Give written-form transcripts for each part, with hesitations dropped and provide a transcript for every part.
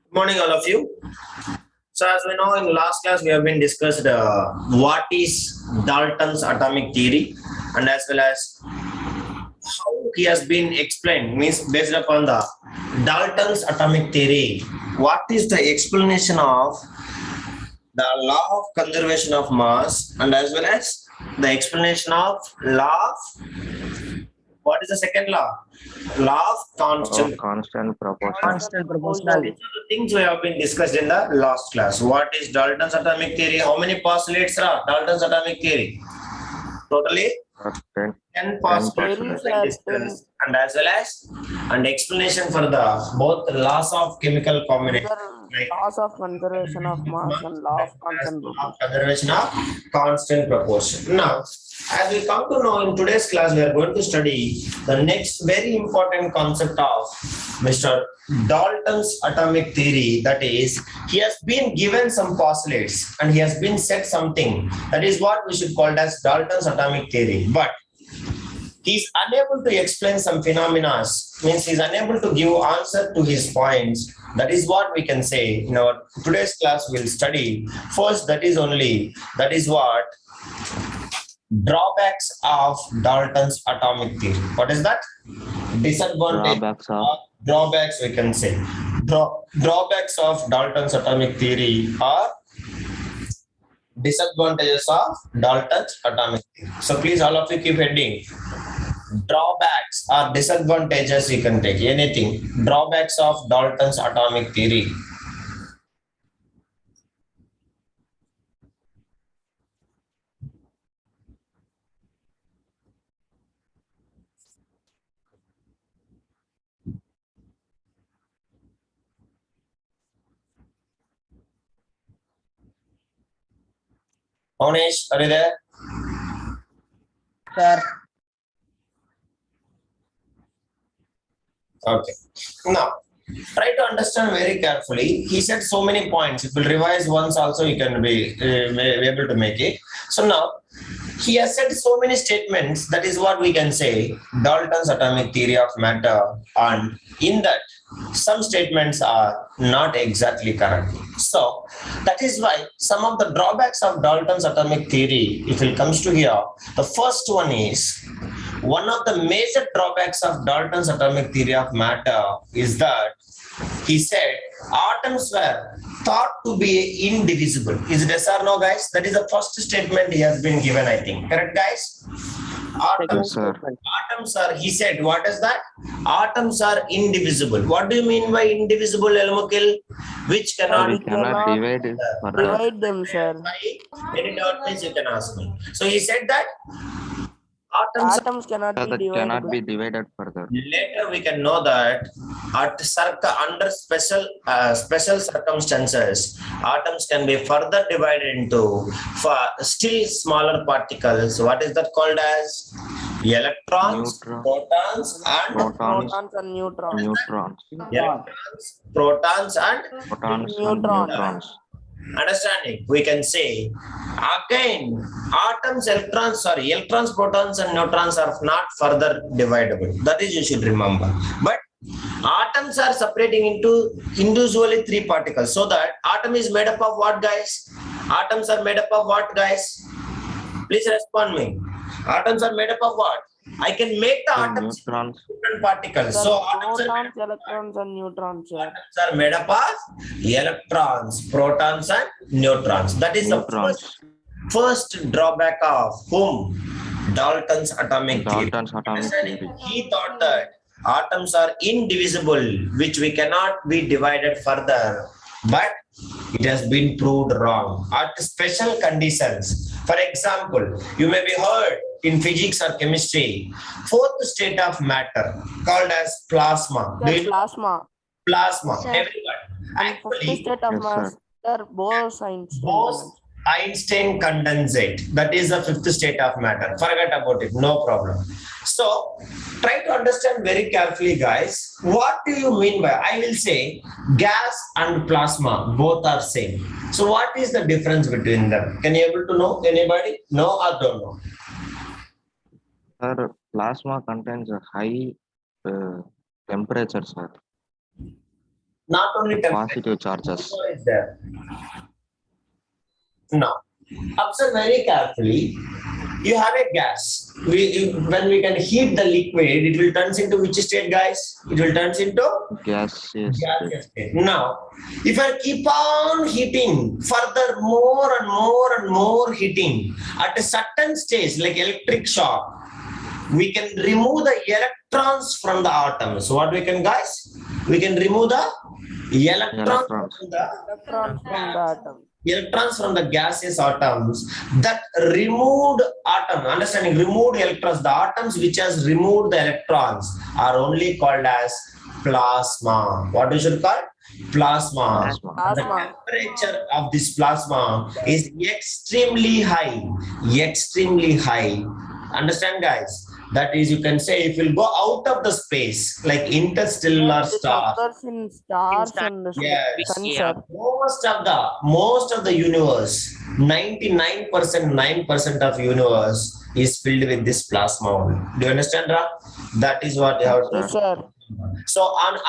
Good morning, all of you. So, as we know, in last class we have been discussed what is Dalton's atomic theory, and as well as how he has been explained. Means based upon the Dalton's atomic theory, what is the explanation of the law of conservation of mass, and as well as the explanation of law of what is the second law? Law of constant. Constant proportion. Constant proportional. These are the things we have been discussed in the last class. What is Dalton's atomic theory? How many postulates are Dalton's atomic theory? Totally 10. 10 postulates Very have been discussed, certain. and as well as an explanation for the both laws of chemical combination, like Laws of conservation of mass and law of constant law of conservation of constant proportion. Now, as we come to know in today's class, we are going to study the next very important concept of Mr. Dalton's atomic theory. That is, he has been given some postulates and he has been said something. That is what we should call as Dalton's atomic theory. But he is unable to explain some phenomena, means he is unable to give answer to his points. That is what we can say. In our today's class, we'll study first. That is what drawbacks of Dalton's atomic theory. What is that? Disadvantage. Drawbacks we can say. Drawbacks of Dalton's atomic theory are disadvantages of Dalton's atomic theory. So please all of you keep heading. Drawbacks or disadvantages you can take anything. Drawbacks of Dalton's atomic theory. Onish, are you there? Sir, Okay. Now, try to understand very carefully. He said so many points. If you revise once also, you can be able to make it. So now, he has said so many statements. That is what we can say. Dalton's atomic theory of matter. And in that, some statements are not exactly correct. So, that is why some of the drawbacks of Dalton's atomic theory, if it comes to here, the first one is, one of the major drawbacks of Dalton's atomic theory of matter is that he said atoms were thought to be indivisible. Is it yes or no, guys? That is the first statement he has been given, I think. Correct, guys? Yes, sir. Atoms are, he said, what is that? Atoms are indivisible. What do you mean by indivisible, Elmukil? Which cannot We cannot divide it further. divide them, sir. any doubt means you can ask me. So he said that atoms Atoms That cannot be divided further. later we can know that under special circumstances, atoms can be further divided into still smaller particles. What is that called as? Electrons, Neutron. protons, and Protons, Protons and neutrons. neutrons, electrons, protons, and protons, and Neutron. neutrons. understanding. We can say again, electrons, protons, and neutrons are not further dividable. That is, you should remember. But atoms are separating into individually three particles. So that atom is made up of what, guys? Atoms are made up of what, guys? Please respond me. Atoms are made up of what? I can make the atoms Neutrons. different particles. Sir, So atoms are made protons, electrons and neutrons, sir. atoms are made up of electrons, protons, and neutrons. That is Neutrons. the first drawback of whom? Dalton's atomic theory. Dalton's atomic theory. He thought that atoms are indivisible, which we cannot be divided further. But it has been proved wrong at special conditions. For example, you may be heard in physics or chemistry, fourth state of matter called as plasma. Do Sir, you know plasma. plasma? Sir. Everyone. And fifth Actually, state of Yes, mass, sir, Bose-Einstein. Bose-Einstein condensate. That is the fifth state of matter. Forget about it. No problem. So, try to understand very carefully, guys. What do you mean by? I will say gas and plasma both are same. So, what is the difference between them? Can you able to know? Anybody? No or don't know? Sir, plasma contains a high temperature, sir. Not only temperature. positive charges. Is there? No. Observe very carefully. You have a gas. When we can heat the liquid, it will turn into which state, guys? It will turn into Gaseous gaseous state. Now, if I keep on heating further, more and more and more heating, at a certain stage, like electric shock, we can remove the electrons from the atoms. What we can, guys? We can remove the electrons Electrons. from the Electrons from the atom. electrons from the gaseous atoms. That removed atom, understanding, removed electrons, the atoms which has removed the electrons are only called as plasma. What we should call? Plasma. Plasma. And the Plasma. temperature of this plasma is extremely high. Extremely high. Understand, guys? That is, you can say, if you'll go out of the space, like interstellar It star. occurs in stars and the Yes. sun, Yeah. sir. Most of the universe, 99% of universe is filled with this plasma only. Do you understand, Ra? That is what you have to. Yes, sir. So on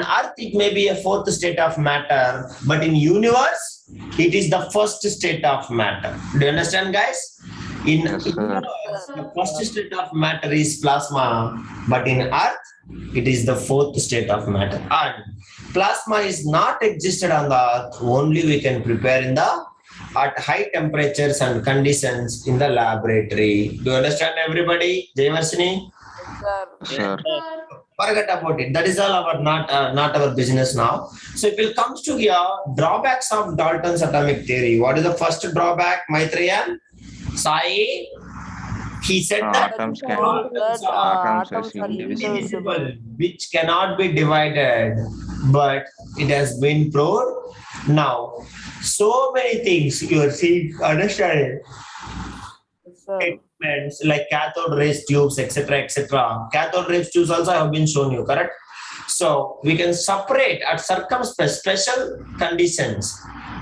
earth it may be a fourth state of matter, but in universe it is the first state of matter. Do you understand, guys? In Yes, sir. universe, the first state of matter is plasma, but in earth it is the fourth state of matter. And plasma is not existed on the earth, only we can prepare in the at high temperatures and conditions in the laboratory. Do you understand, everybody? Jayavarsini? Sir. Sir. Forget about it. That is all our not our business now. So if it comes to here, drawbacks of Dalton's atomic theory. What is the first drawback, Maitreya? Sai? He said that Atoms can That, atoms atoms is are indivisible. indivisible. which cannot be divided, but it has been proved. Now, so many things you are seeing, understanding. Yes, sir. Treatments like cathode rays tubes, etc. Cathode rays tubes also have been shown you, correct? So we can separate at special conditions.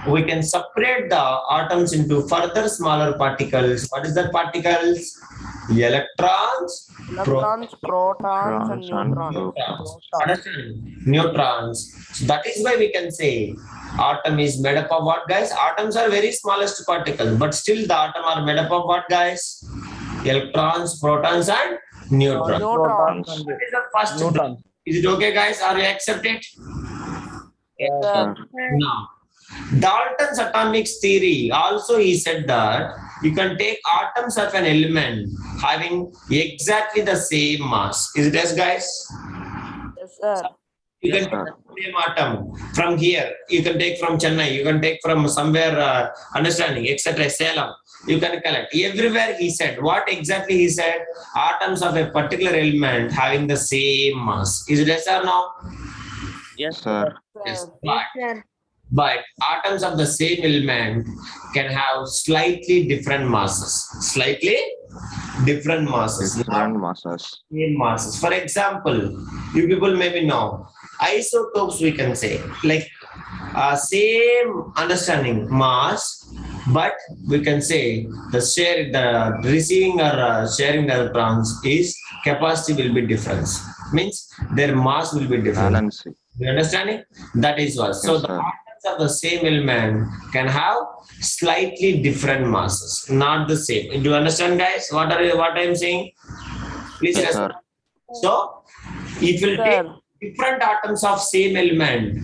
We can separate the atoms into further smaller particles. What is that particles? Electrons, Electrons, protons, and Protons and neutrons. understand? Neutrons. So that is why we can say atom is made up of what, guys? Atoms are very smallest particles, but still the atom are made up of what, guys? Electrons, protons, and neutrons. Neutrons. That is the first. Neutrons. Is it okay, guys? Are you accept it? Sir. Now, Dalton's atomic theory also, he said that you can take atoms of an element having exactly the same mass. Is it yes, guys? Yes, sir. You can Yes, sir. take the same atom from here. You can take from Chennai. You can take from somewhere, understanding, etc. Salem. You can collect. Everywhere he said. What exactly he said? Atoms of a particular element having the same mass. Is it yes or no? Yes, Sir. Yes. Sir. But atoms of the same element can have slightly different masses. Slightly different masses. Different masses. Same masses. For example, you people maybe know isotopes, we can say, like same understanding mass, but we can say the receiving or sharing the electrons is capacity will be different. Means their mass will be different. Balancing. You understanding? That is what. So Yes, the sir. atoms of the same element can have slightly different masses, not the same. Do you understand, guys? What I am saying? Please Yes, respond. sir. So, if you Sir. take different atoms of same element,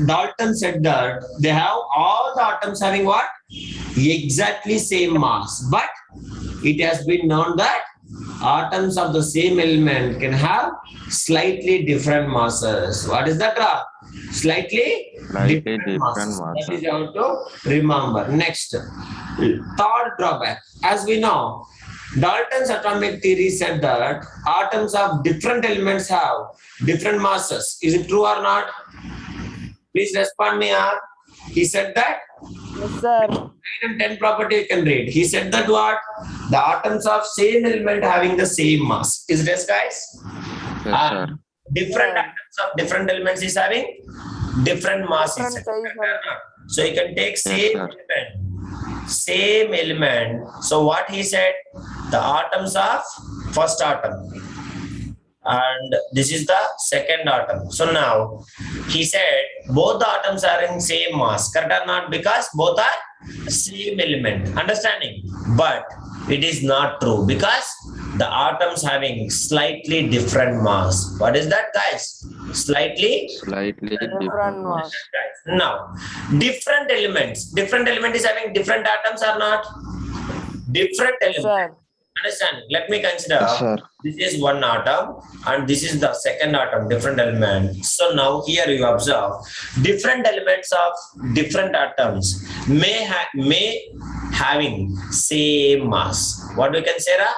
Dalton said that they have all the atoms having what? Exactly same mass. But it has been known that atoms of the same element can have slightly different masses. What is that? Slightly Slightly different different masses. That masses. is how to remember. Next, third drawback. As we know, Dalton's atomic theory said that atoms of different elements have different masses. Is it true or not? Please respond me. He said that. Yes, sir. 9 and 10 property you can read. He said that what? The atoms of same element having the same mass. Is it yes, guys? Yes, sir. Different Yeah. atoms of different elements is having different masses. Different size So you can take same sir. element. Same element. So what he said? The atoms of first atom. and this is the second atom. So now he said both the atoms are in same mass, correct or not? Because both are same element, understanding? But it is not true because the atoms having slightly different mass. What is that, guys? Slightly Slightly Different different mass. mass. now, different elements. Different element is having different atoms or not? Different element. Sir. Understand? Let me consider Yes, sir. this is one atom and this is the second atom, different element. So now here you observe different elements of different atoms may having same mass. What we can say, Ra?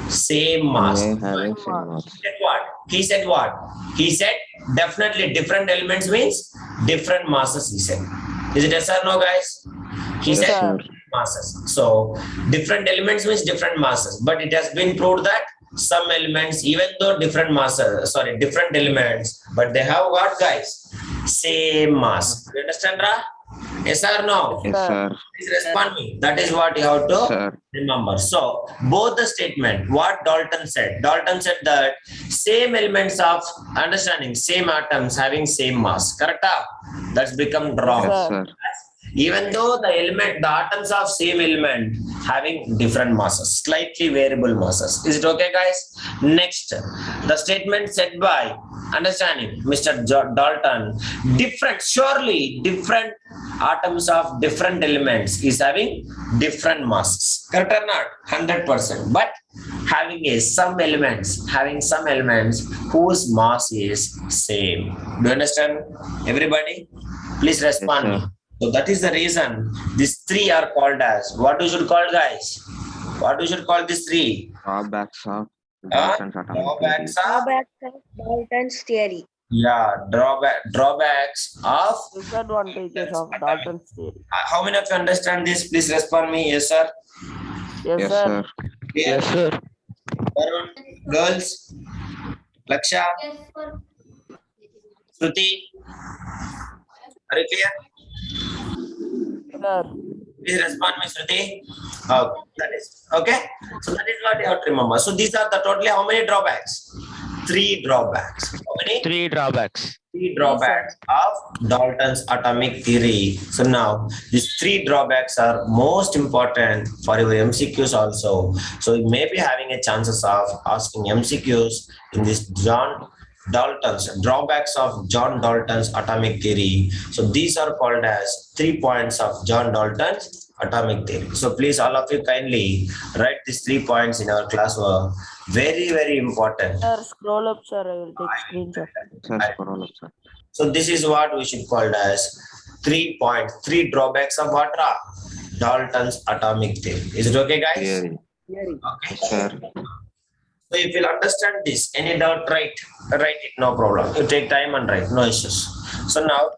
Same mass. May having same mass. He said what? He said what? He said definitely different elements means different masses. He said. Is it yes or no, guys? He Yes, said sir. masses. So different elements means different masses. But it has been proved that some elements, even though different elements, but they have what, guys? Same mass. You understand, Ra? Yes or no? Yes, sir. Please respond me. That is what you have to Sir. remember. So both the statement, what Dalton said that same elements of understanding, same atoms having same mass. Correct? That's become wrong. Yes, sir. Even though the atoms of same element having different masses, slightly variable masses. Is it okay, guys? Next, the statement said by understanding Mr. Dalton, surely different atoms of different elements is having different masses. Correct or not? 100%. But having some elements whose mass is same. Do you understand, everybody? Please respond. Yes, sir. So that is the reason these three are called as what we should call, guys? What we should call these three? Drawbacks of Dalton's atomic theory. Drawbacks of Drawbacks of Dalton's theory. drawbacks of. Disadvantages of Dalton's theory. How many of you understand this? Please respond me. Yes, sir. Yes, Yes, sir. sir. Clear? Yes, sir. Varun, girls, Laksha, Shruti, are you clear? Sir. Please respond me, Shruti. That is okay. So that is what you have to remember. So these are the totally how many drawbacks? 3 drawbacks. How many? 3 drawbacks. 3 drawbacks of Dalton's atomic theory. So now these 3 drawbacks are most important for your MCQs also. So you may be having a chances of asking MCQs in this drawbacks of John Dalton's atomic theory. So these are called as 3 points of John Dalton's atomic theory. So please all of you kindly write these 3 points in our classwork. Very, very important. Sir, scroll up, sir. I will take screenshot. Sir, scroll up, sir. So this is what we should call as 3 points, 3 drawbacks of what? Dalton's atomic theory. Is it okay, guys? Theory. Okay. Yes, sir. So if you'll understand this, any doubt, write it, no problem. You take time and write, no issues. So now,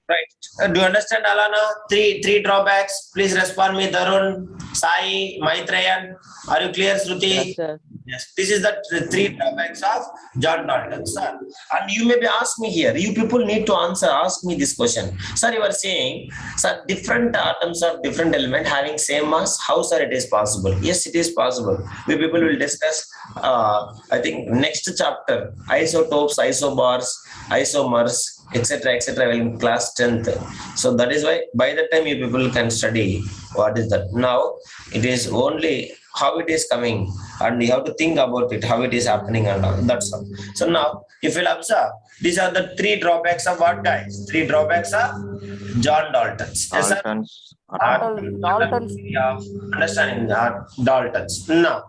right. Do you understand, Alana? Three drawbacks. Please respond me, Darun, Sai, Maitrayan. Are you clear, Shruti? Yes, sir. Yes, this is the 3 drawbacks of John Dalton, sir. And you may be asking me here, you people need to ask me this question. Sir, you are saying, sir, different atoms of different element having same mass, how, sir, it is possible? Yes, it is possible. We people will discuss, I think, next chapter, isotopes, isobars, isomers, etc. in class 10th. So that is why by the time you people can study what is that. Now, it is only how it is coming and you have to think about it, how it is happening and all. That's all. So now, if you'll observe, these are the 3 drawbacks of what, guys? 3 drawbacks of John Dalton's. Yes, sir? Dalton's Dalton's. Understanding Dalton's. Now,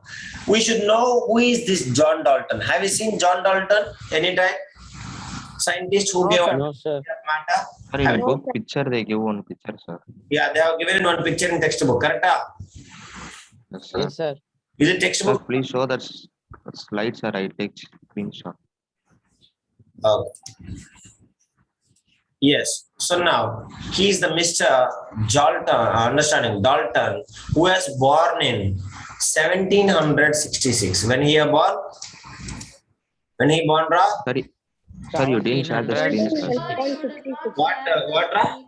we should know who is this John Dalton. Have you seen John Dalton anytime? Scientist who No, gave sir. out No, sir. matter? Sir, in book picture, they give one picture, sir. Yeah, they have given one picture in textbook, correct? Yes, sir. Yes, sir. Is it Sir, textbook? please show that slide, sir. I take screenshot. Okay. Yes. So now he is the Mr. Dalton, Dalton, who was born in 1766. When he born? When he born, Ra? Sir, you didn't share the screen, sir. 1766. What, Ra?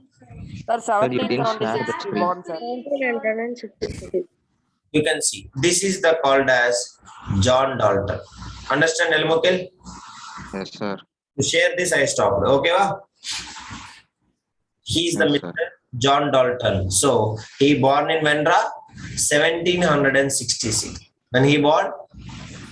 Sir, you didn't share the 1776 screen. born, sir. 1966. You can see this is the called as John Dalton. Understand, Elmokil? Yes, sir. To share this, I stopped. Okay, va? He is the Yes, Mr. sir. John Dalton. So he born in Vendra 1766. When he born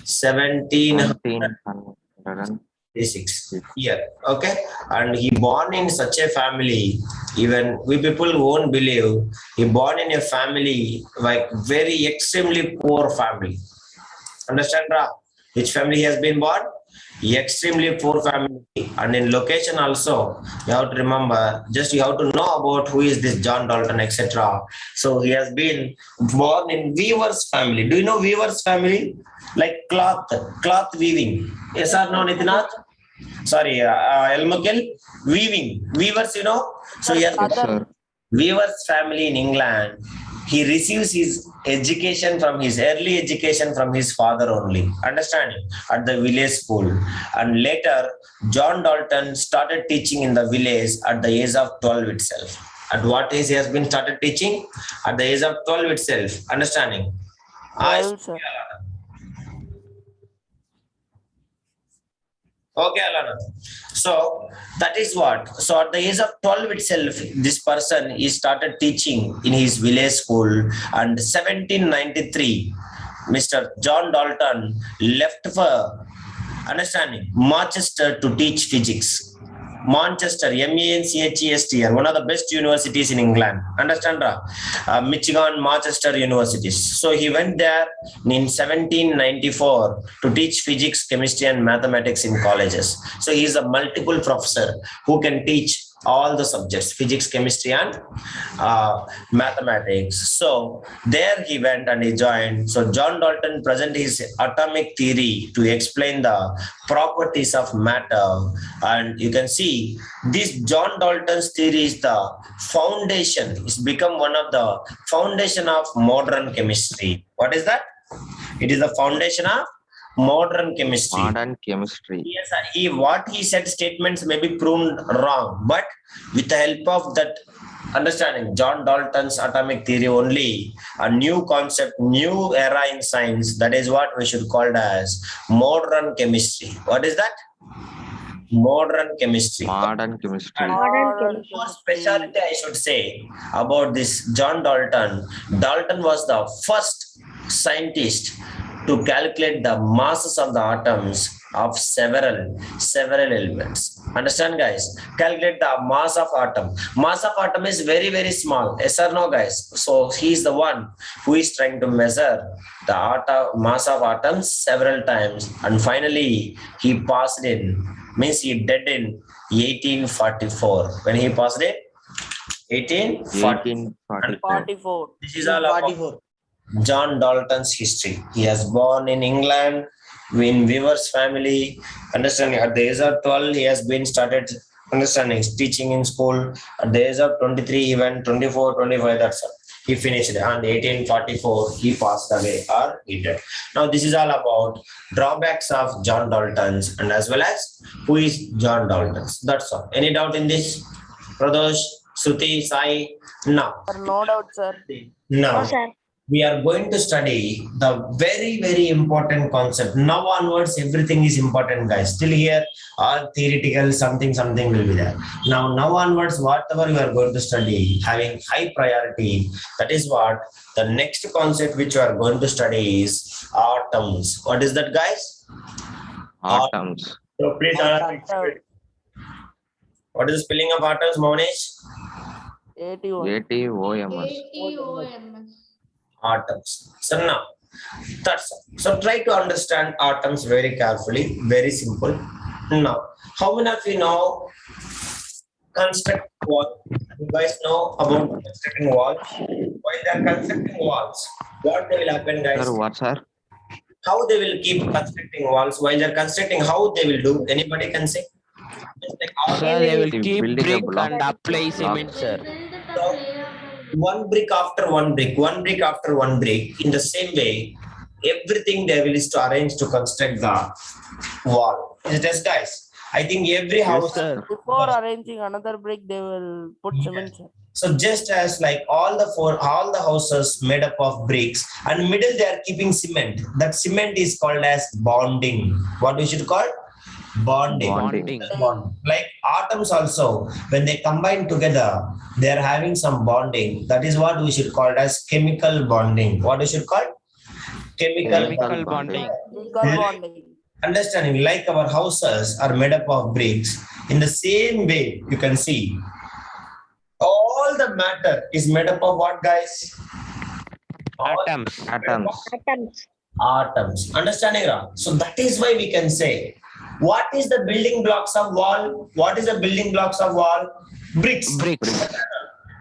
1766 1906. year. Okay, and he born in such a family. Even we people won't believe he born in a family like very extremely poor family. Understand, Ra? Which family he has been born? Extremely poor family. And in location also, you have to remember, just you have to know about who is this John Dalton, etc. So he has been born in weaver's family. Do you know weaver's family? Like cloth weaving. Yes or no, Nitinath? Sorry, Elmukil, weaving. Weavers, you know? So he has Yes, Father, sir. Weaver's family in England. He receives his education from his early education from his father only. Understand? At the village school. And later, John Dalton started teaching in the village at the age of 12 itself. At what age he has been started teaching? At the age of 12 itself. Understanding? 12, sir. Okay, Alana. So that is what. So at the age of 12 itself, this person he started teaching in his village school. And 1793, Mr. John Dalton left for understanding Manchester to teach physics. Manchester, Manchester, one of the best universities in England. Understand, Ra? Michigan, Manchester universities. So he went there in 1794 to teach physics, chemistry, and mathematics in colleges. So he is a multiple professor who can teach all the subjects, physics, chemistry, and mathematics. So there he went and he joined. So John Dalton present his atomic theory to explain the properties of matter. And you can see this John Dalton's theory is the foundation. It's become one of the foundation of modern chemistry. What is that? It is the foundation of modern chemistry. Modern chemistry. Yes, sir. What he said statements may be proven wrong, but with the help of that understanding, John Dalton's atomic theory only, a new concept, new era in science, that is what we should call it as modern chemistry. What is that? Modern chemistry. Modern chemistry. Modern More specialty I should say about this John Dalton. Dalton was the first scientist to calculate the masses of the atoms of several elements. Understand, guys? Calculate the mass of atom. Mass of atom is very small. Yes or no, guys? So he is the one who is trying to measure the mass of atoms several times, and finally he passed in. Means he died in 1844. When he passed in 1844. 44. This is all about John Dalton's history. He was born in England in weaver's family. Understanding at the age of 12, he has been started understanding teaching in school. At the age of 23, he went 24, 25. That's all. He finished and 1844 he passed away or he died. Now this is all about drawbacks of John Dalton's and as well as who is John Dalton's. That's all. Any doubt in this? Pradosh, Suti, Sai? Now. Sir, no doubt, sir. Now. We are going to study the very important concept. Now onwards, everything is important, guys. Still here, all theoretical, something will be there. Now onwards, whatever you are going to study, having high priority, that is what the next concept which you are going to study is atoms. What is that, guys? Atoms. So please, what is the spelling of atoms, Monish? 81. ATOMS. Atoms. So now, that's all. So try to understand atoms very carefully, very simple. Now, how many of you know construct wall? You guys know about constructing walls? While they are constructing walls, what they will happen, guys? Sir, what, sir? How they will keep constructing walls while they are constructing? How they will do? Anybody can say? Sir, they will Keep keep building a brick block. and apply cement, sir. So, one brick after one brick, one brick after one brick. In the same way, everything they will is to arrange to construct the wall. Is it yes, guys? I think every house. sir. Before arranging another brick, they will put cement, sir. So just as like all the houses made up of bricks, and middle they are keeping cement. That cement is called as bonding. What we should call? Bonding. Bonding. Like atoms also, when they combine together, they are having some bonding. That is what we should call as chemical bonding. What we should call? Chemical Chemical bonding. Chemical bonding. Understanding, like our houses are made up of bricks. In the same way, you can see all the matter is made up of what, guys? All Atoms. Atoms. atoms. Understanding, Ra? So that is why we can say, what is the building blocks of wall? What is the building blocks of wall? Bricks. Bricks.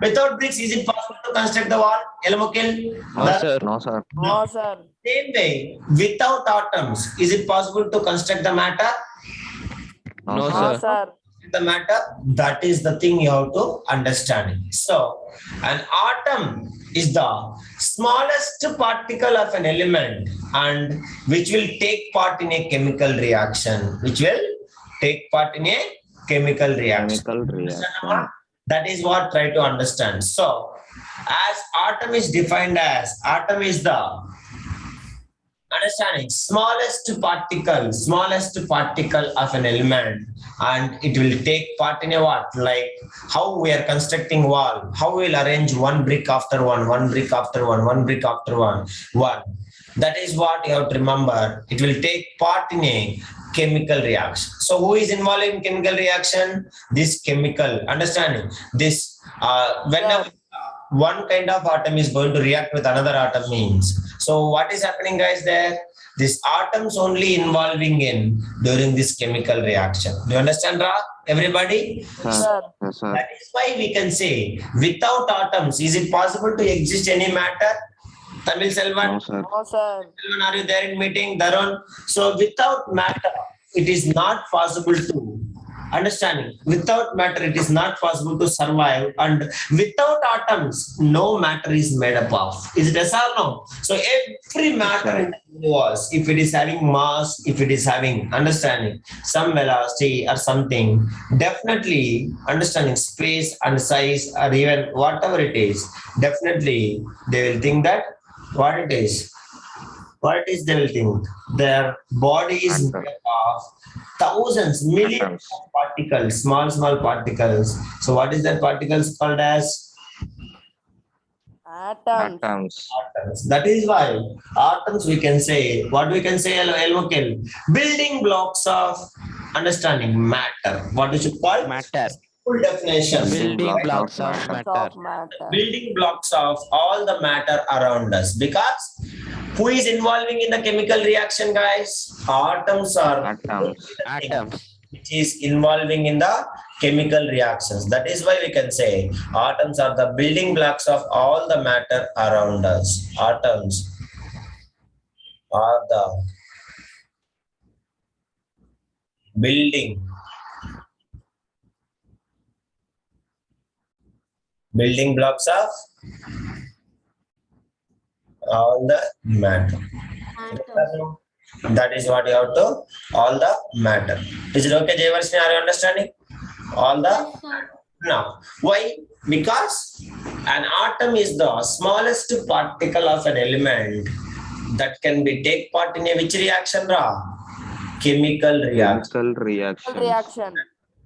Without bricks, is it possible to construct the wall? Elamukil? No, sir. No, sir. No, sir. Same way, without atoms, is it possible to construct the matter? No, No, sir. sir. The matter, that is the thing you have to understand. So an atom is the smallest particle of an element, and which will take part in a chemical reaction. Chemical reaction. That is what try to understand. So as atom is defined as, atom is the understanding smallest particle of an element, and it will take part in a what, like how we are constructing wall, how we will arrange one brick after one brick after one brick after one. That is what you have to remember. It will take part in a chemical reaction. So who is involved in chemical reaction? This chemical, understanding this, whenever one kind of atom is going to react with another atom means. So what is happening, guys, there? This atoms only involving in during this chemical reaction. Do you understand, Ra? Everybody? Sir. Yes, sir. That is why we can say, without atoms, is it possible to exist any matter? Tamil Selvan? No, sir. No, sir. Selvan, are you there in meeting? Darun? So without matter, it is not possible to understanding. Without matter, it is not possible to survive, and without atoms, no matter is made up of. Is it yes or no? So every matter in the universe, if it is having mass, if it is having understanding some velocity or something, definitely understanding space and size or even whatever it is, definitely they will think that what it is. What it is, they will think their body is made of thousands, millions of particles, small particles. So what is that particles called as? Atoms. Atoms. Atoms. That is why atoms we can say, what we can say, Elmokil, building blocks of understanding matter. What we should call? Matter. Full definition. Building blocks of matter. Of matter. Building blocks of all the matter around us. Because who is involving in the chemical reaction, guys? Atoms are Atoms. Atoms. which is involving in the chemical reactions. That is why we can say atoms are the building blocks of all the matter around us. Atoms are the building blocks of all the matter. That is what you have to, all the matter. Is it okay, Jayvarshini? Are you understanding? All the, now, why? Because an atom is the smallest particle of an element that can be take part in a which reaction, Ra? Chemical reaction. Chemical reaction. Reaction.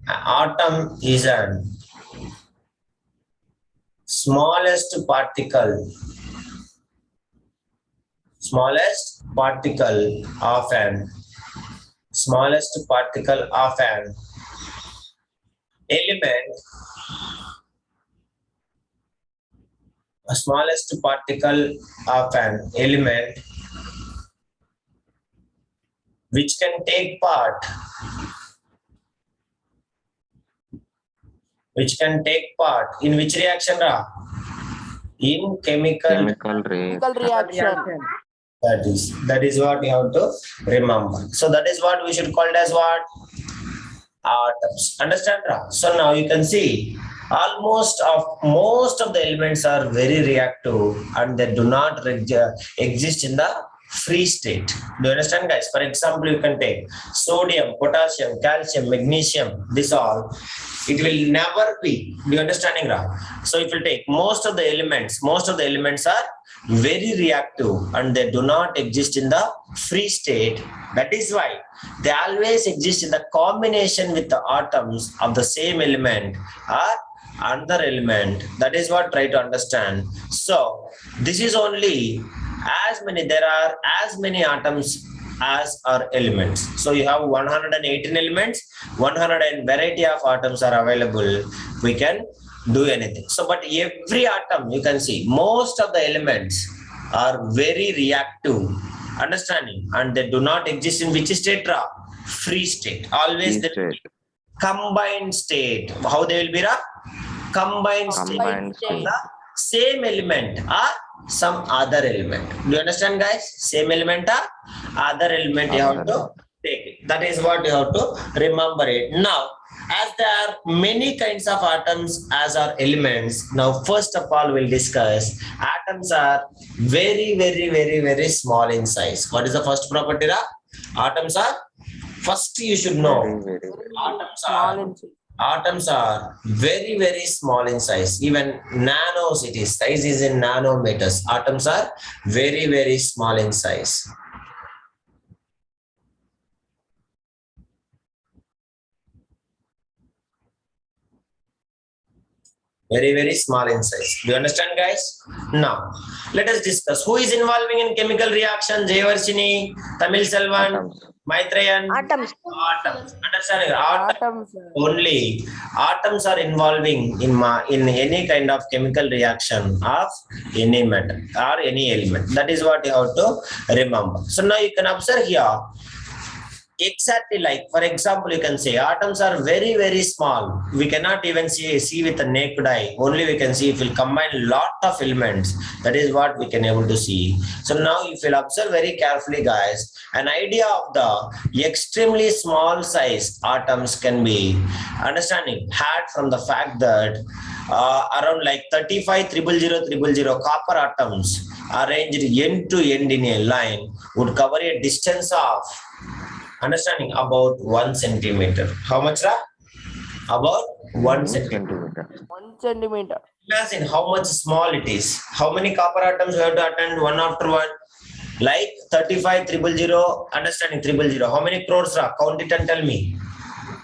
An atom is an smallest particle of an element, a smallest particle of an element which can take part in which reaction, Ra? In chemical. Chemical reaction. Chemical reaction. That is what you have to remember. So that is what we should call it as what? Atoms. Understand, Ra? So now you can see most of the elements are very reactive and they do not exist in the free state. Do you understand, guys? For example, you can take sodium, potassium, calcium, magnesium, this all. It will never be. Do you understanding, Ra? So if you take most of the elements are very reactive and they do not exist in the free state. That is why they always exist in the combination with the atoms of the same element or another element. That is what try to understand. So this is only there are as many atoms as are elements. So you have 118 elements, 100 variety of atoms are available. We can do anything. So, but every atom you can see, most of the elements are very reactive, understanding, and they do not exist in which state? Ra? Free state. Always Free there will be state. combined state. How they will be? Ra? Combined state. Combined Of state. the same element or some other element. Do you understand, guys? Same element or other element you have to take it. That is what you have to remember it. Now, as there are many kinds of atoms as are elements, now first of all we'll discuss atoms are very, very, very, very small in size. What is the first property? Ra? Atoms are, first you should know, Very, very, very. atoms are very, very small in size. Even nanos, it is size is in nanometers. Atoms are very, very small in size. Very, very small in size. Do you understand, guys? Now, let us discuss who is involving in chemical reaction. Jayvarshini, Tamil Selvan, Atoms. Maitreyan. Atoms. Atoms. Understanding? Atoms. Atoms. Only atoms are involving in any kind of chemical reaction of any metal or any element. That is what you have to remember. So now you can observe here. Exactly, like for example, you can say atoms are very, very small. We cannot even see with the naked eye. Only we can see if we combine lot of elements. That is what we can able to see. So now if you observe very carefully, guys, an idea of the extremely small size atoms can be understanding had from the fact that around like 35,000,000 copper atoms arranged end to end in a line would cover a distance of understanding about 1 centimeter. How much? Ra? About 1 centimeter. 1 centimeter. Imagine how much small it is. How many copper atoms we have to attend one after one? Like 35,000,000, understanding 000. How many crores? Ra? Count it and tell me.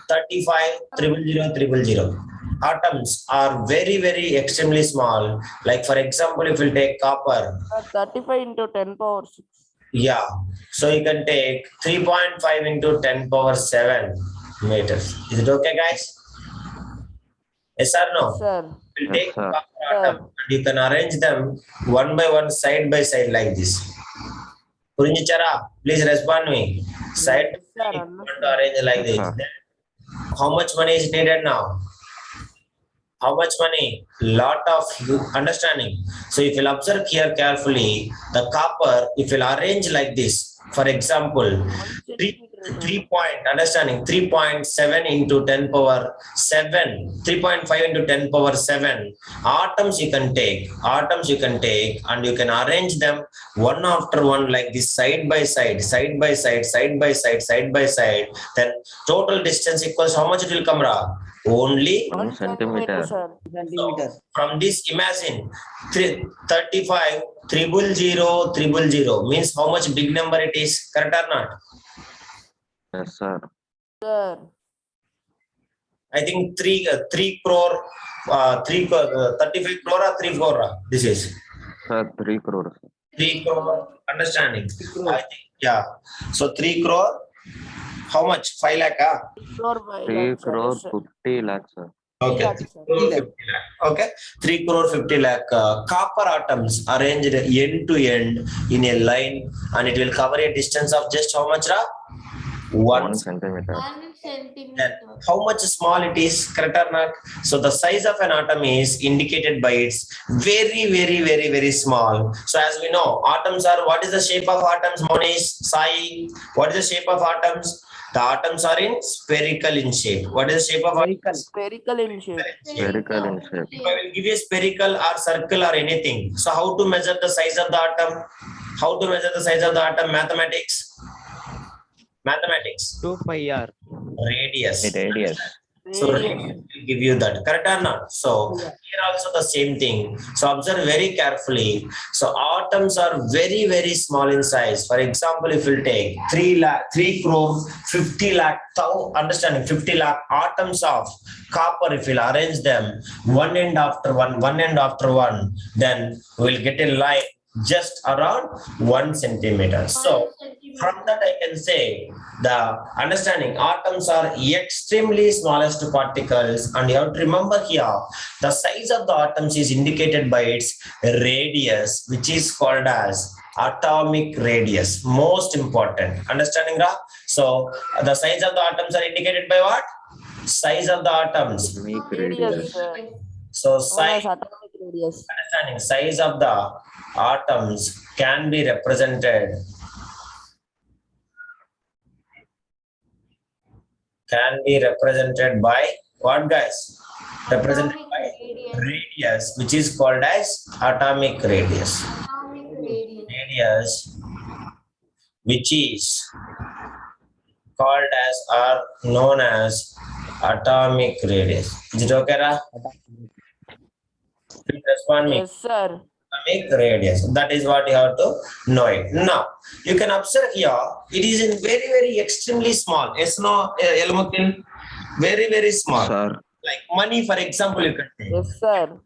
35,000,000. Atoms are very, very extremely small. Like for example, if we take copper. 35 into 10 power 6. Yeah, so you can take 3.5 into 10 power 7 meters. Is it okay, guys? Yes or no? Sir. You Yes, take sir. copper atom and you can arrange them one by one, side by side like this. Purinjichara, please respond me. Side Yes, sir, you want to arrange like Yes, this. sir. Then how much money is needed now? How much money? Lot of understanding. So if you'll observe here carefully, the copper, if you'll arrange like this, for example, 3.7 into 10 power 7, 3.5 into 10 power 7 atoms you can take and you can arrange them one after one like this, side by side, then total distance equals how much it will come? Ra? Only 1 centimeter. Sir. from this. Imagine 35,000,000 means how much big number it is, correct or not? Yes, sir. Sir. I think 3 crore 35 crore or 3 crore. This is Sir, 3 crores. 3 crore, understanding? I think, yeah. So 3 crore, how much? 5 lakh? 3 crore 50 lakhs, sir. Okay. lakh, sir. 3 crore 50 lakh. Okay. 3 crore 50 lakh copper atoms arranged end to end in a line, and it will cover a distance of just how much? Ra? 1 centimeter. Then how much small it is, correct or not? So the size of an atom is indicated by its very, very, very, very small. So as we know, atoms are, what is the shape of atoms, Monish, Sai? What is the shape of atoms? The atoms are in spherical in shape. What is the shape of atoms? Spherical in shape. Spherical in shape. If I will give you a spherical or circle or anything, so how to measure the size of the atom? How to measure the size of the atom? Mathematics. 2 pi r. Radius. Radius. So Radius. radius will give you that. Correct or not? So here also the same thing. So observe very carefully. So atoms are very, very small in size. For example, if you take 3 crore, 50 lakh, understanding 50 lakh atoms of copper, if we'll arrange them one end after one, then we'll get a line just around 1 centimeter. So from that I can say the understanding atoms are extremely smallest particles, and you have to remember here the size of the atoms is indicated by its radius, which is called as atomic radius. Most important. Understanding, Ra? So the size of the atoms are indicated by what? Size of the atoms. Atomic Radius. radius. So Known size, as atomic radius. understanding size of the atoms can be represented by what, guys? Represented by radius, which is called as atomic radius. Radius, which is called as or known as atomic radius. Is it okay, Ra? Please respond me. Yes, sir. Atomic radius. That is what you have to know it. Now, you can observe here, it is in very, very extremely small. Yes, no, Elmutin? Very, very small. Sir. Like money, for example, you can take. Yes, sir.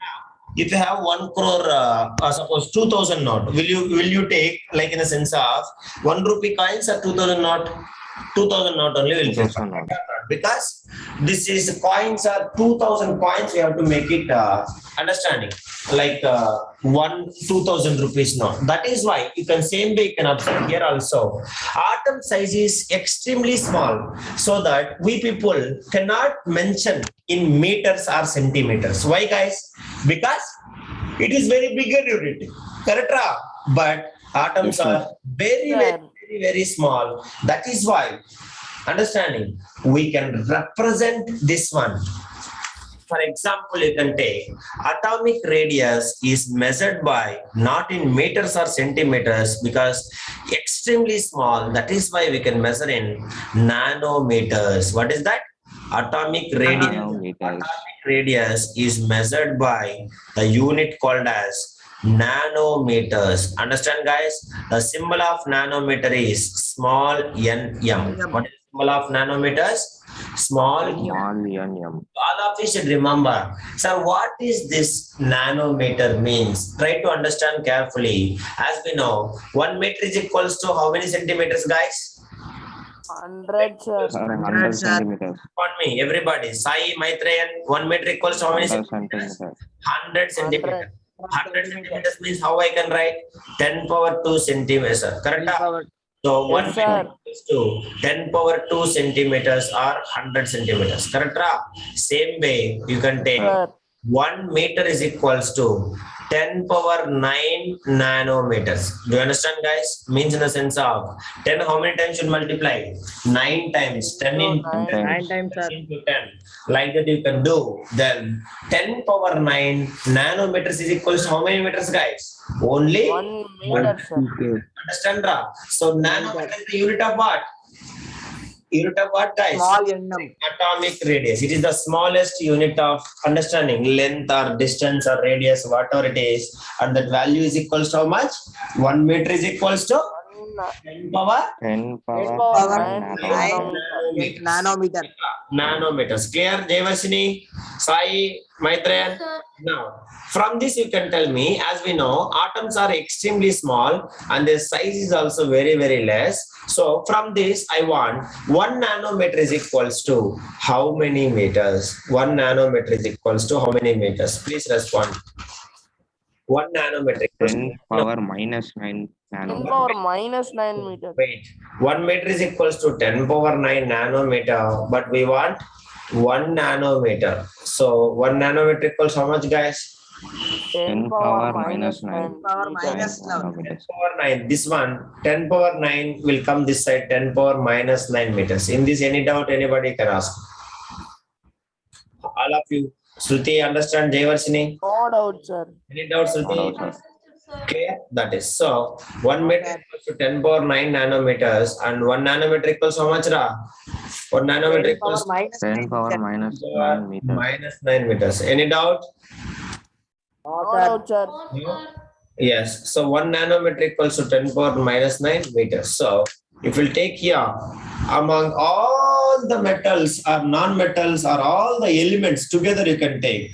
If you have 1 crore, suppose 2000 note, will you take, like in the sense of 1 rupee coins or 2000 note? 2000 note only will take. 2000 note. Because this is coins are 2000 coins, we have to make it understanding like 2000 rupees note. That is why you can same way you can observe here also. Atom size is extremely small, so that we people cannot mention in meters or centimeters. Why, guys? Because it is very bigger unit. Correct? Ra? But atoms Yes, sir. are very small. That is why, understanding, we can represent this one. For example, you can take atomic radius is measured by not in meters or centimeters because extremely small. That is why we can measure in nanometers. What is that? Atomic radius. Nanometers. Atomic radius is measured by the unit called as nanometers. Understand, guys? The symbol of nanometer is small nm. What is the symbol of nanometers? Small m. Small nm. All of you should remember. Sir, what is this nanometer means? Try to understand carefully. As we know, 1 meter is equals to how many centimeters, guys? 100, sir. Sir, 100 centimeters. On me, everybody. Sai, Maitreyan, 1 meter equals to how many 100 centimeters? centimeters. 100 centimeters. 100 centimeters means how I can write 10 power 2 centimeters. Sir. Correct? So 1 Yes, meter sir. equals to 10 power 2 centimeters or 100 centimeters. Correct? Same way you can take Sir. 1 meter is equals to 10 power 9 nanometers. Do you understand, guys? Means in the sense of 10, how many times should multiply? 9 times. 10 into 10. 9 times, sir. Into 10. Like that you can do. Then 10 power 9 nanometers is equals to how many meters, guys? Only 1 meter, sir. understand, Ra? So nanometer is the unit of what? Unit of what, guys? Small nm. Atomic radius. It is the smallest unit of understanding length or distance or radius, whatever it is, and that value is equals to how much? 1 meter is equals to 10 power 10 power power 9 nanometers. Nanometer. nanometers. Clear, Devasini, Sai, Maitreyan? Now, from this you can tell me, as we know, atoms are extremely small and their size is also very, very less. So from this, I want 1 nanometer is equals to how many meters? 1 nanometer is equals to how many meters? Please respond. 1 nanometer equals 10 power minus 9 10 nanometers. power minus 9 meter. Wait, 1 meter is equals to 10 power 9 nanometer, but we want 1 nanometer. So 1 nanometer equals how much, guys? 10 power minus 9 Power meters. minus 9. nanometers. Power 9. This one, 10 power 9 will come this side, 10 power minus 9 meters. In this, any doubt, anybody can ask. All of you. Shruti, understand Jayvarshini? No doubt, sir. Any doubt, Shruti? No doubt, sir. Clear? That is. So, 1 meter equals to 10 power 9 nanometers and 1 nanometer equals how much, Ra? 1 nanometer 10 equals power minus 10 9 power meter. minus 10 power 9 meters. minus 9 meters. Any doubt? No, No sir. doubt, sir. No? Yes. So 1 nanometer equals to 10 power minus 9 meters. So if we'll take here, among all the metals or non-metals or all the elements together you can take,